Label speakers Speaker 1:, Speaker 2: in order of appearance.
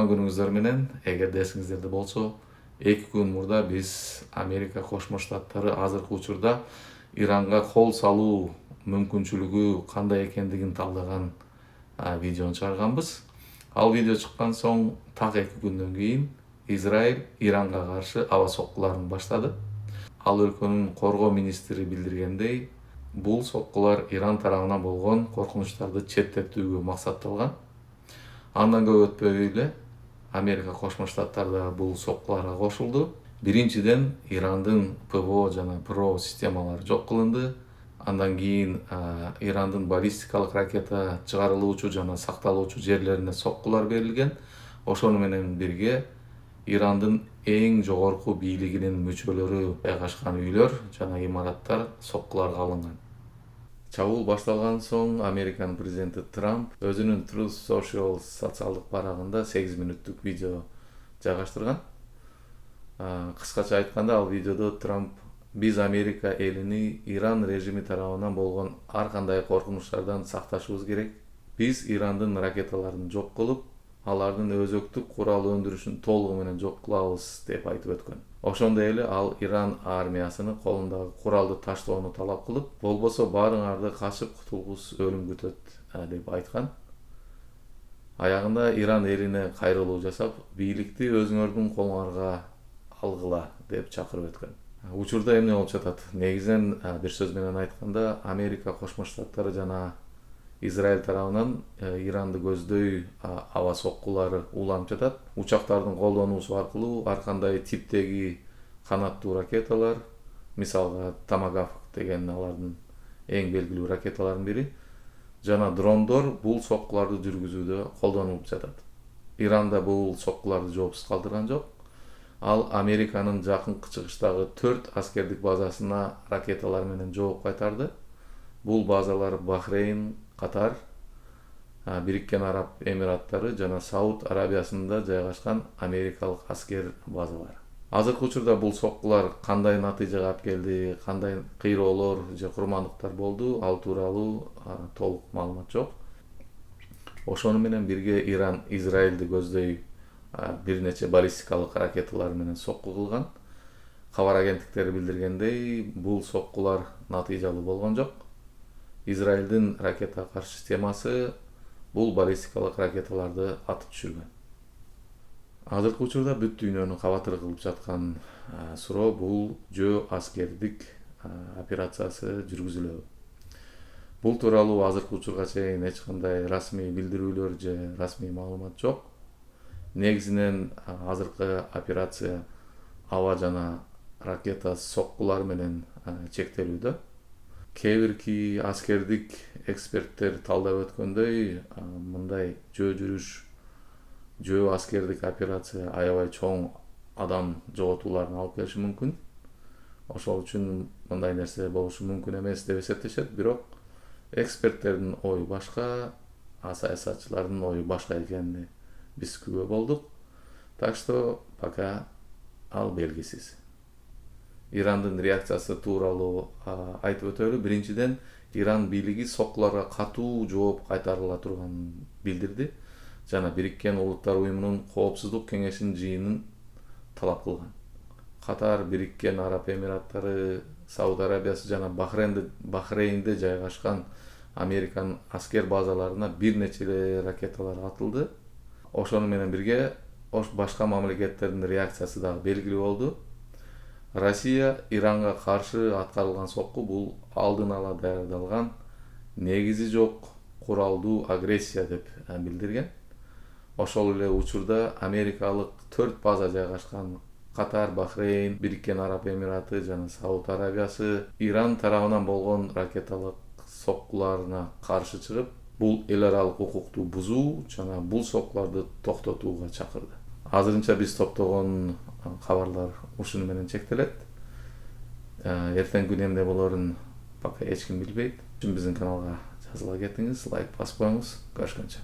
Speaker 1: Күнүңүздөр менен, эгерде эсиңиздерде болсо, 2 күн мурда биз Америка Кошмо Штаттары азыркы учурда Иранга кол салуу мүмкүнчүлүгү кандай экендигин талдаган видеону чыгарганбыз. Ал видео чыккан соң так 2 күндөн кийин Израиль Иранга каршы аба соккуларын баштады. Ал өлкөнүн коргоо министри билдиргендей, бул соккулар Иран тарабынан болгон коркунучтарды четтетүүгө максатталган. Андан көп өтпөй эле Америка Кошмо Штаттары да бул соккуларга кошулду. Биринчиден Ирандын ПВО жана ПРО системалары жок кылынды. Андан кийин Ирандын баллистикалык ракета чыгарылуучу жана сакталуучу жерлерине соккулар берилген. Ошону менен бирге Ирандын эң жогорку бийлигинин мүчөлөрү жайгашкан үйлөр жана имараттар соккуларга алынган. Чабуул башталган соң Американын президенти Трамп өзүнүн Truth Social социалдык барагында 8 мүнөттүк видео жайгаштырган. Кыскача айтканда, ал видеодо Трамп биз Америка элини Иран режими тарабынан болгон ар кандай коркунучтардан сакташыбыз керек. Биз Ирандын ракеталарын жок кылып, алардын өзөктүк курал өндүрүшүн толугу менен жок кылабыз деп айтып өткөн. Ошондой эле ал Иран армиясыны колундагы куралды таштоону талап кылып, болбосо баарыңарды качып кутулгус өлүм күтөт деп айткан. Аягында Иран элине кайрылуу жасап, бийликти өзүңөрдүн колуңарга алгыла деп чакырып өткөн. Учурда эмне болуп жатат? Негизинен бир сөз менен айтканда, Америка Кошмо Штаттары жана Израиль тарабынан Иранды көздөй аба соккулары уланып жатат. Учактардын колдонуусу аркылуу ар кандай типтеги канаттуу ракеталар, мисалга Томагавк деген алардын эң белгилүү ракеталардын бири, жана дрондор бул соккуларды жүргүзүүдө колдонулуп жатат. Иранда бул соккуларды жоопсуз калтырган жок. Ал Американын жакынкы чыгыштагы 4 аскердик базасына ракеталар менен жооп кайтарды. Бул базалар Бахрейн, Катар, Бириккен Араб Эмираттары жана Сауд Арабиясында жайгашкан америкалык аскер базалары. Азыркы учурда бул соккулар кандай натыйжага алып келди, кандай кыйроолор же курмандыктар болду, ал тууралуу толук маалымат жок. Ошону менен бирге Иран Израилди көздөй бир нече баллистикалык ракеталар менен сокку кылган. Кабар агенттиктери билдиргендей, бул соккулар натыйжалуу болгон жок. Израилдин ракета каршы системасы бул баллистикалык ракеталарды атып түшүргөн. Азыркы учурда бүт дүйнөнү кабатыр кылып жаткан суроо бул жөө аскердик операциясы жүргүзүлөбү. Бул тууралуу азыркы учурга чейин эч кандай расмий билдирүүлөр же расмий маалымат жок. Негизинен азыркы операция аба жана ракета соккулары менен чектелүүдө. Кээ бирки аскердик эксперттер талдап өткөндөй, мындай жөө жүрүш, жөө аскердик операция аябай чоң адам жоготууларын алып келиши мүмкүн. Ошол үчүн мындай нерсе болушу мүмкүн эмес деп эсептешет, бирок эксперттердин ою башка, саясатчылардын ою башка экенин биз күбө болдук. Так что пока ал белгисиз. Ирандын реакциясы тууралуу айтып өтөлү. Биринчиден, Иран бийлиги соккуларга катуу жооп кайтарыла турганын билдирди жана Бириккен Улуттар Уюмунун Коопсуздук кеңешинин жыйынын талап кылган. Катар, Бириккен Араб Эмираттары, Сауд Арабиясы жана Бахрейнде жайгашкан Американын аскер базаларына бир нече ракеталар атылды. Ошону менен бирге башка мамлекеттердин реакциясы дагы белгилүү болду. Россия Иранга каршы аткарылган сокку бул алдын ала даярдалган, негизи жок куралдуу агрессия деп билдирген. Ошол эле учурда америкалык 4 база жайгашкан Катар, Бахрейн, Бириккен Араб Эмираты жана Сауд Арабиясы Иран тарабынан болгон ракеталык соккуларына каршы чыгып, бул эл аралык укукту бузуу жана бул соккуларды токтотууга чакырды. Азырынча биз топтогон кабарлар ушуну менен чектелет. Эртең күн эмне болорун пока эч ким билбейт. Биздин каналга жазыла кетиңиз, лайк басып коюңуз. Көрүшкөнчө.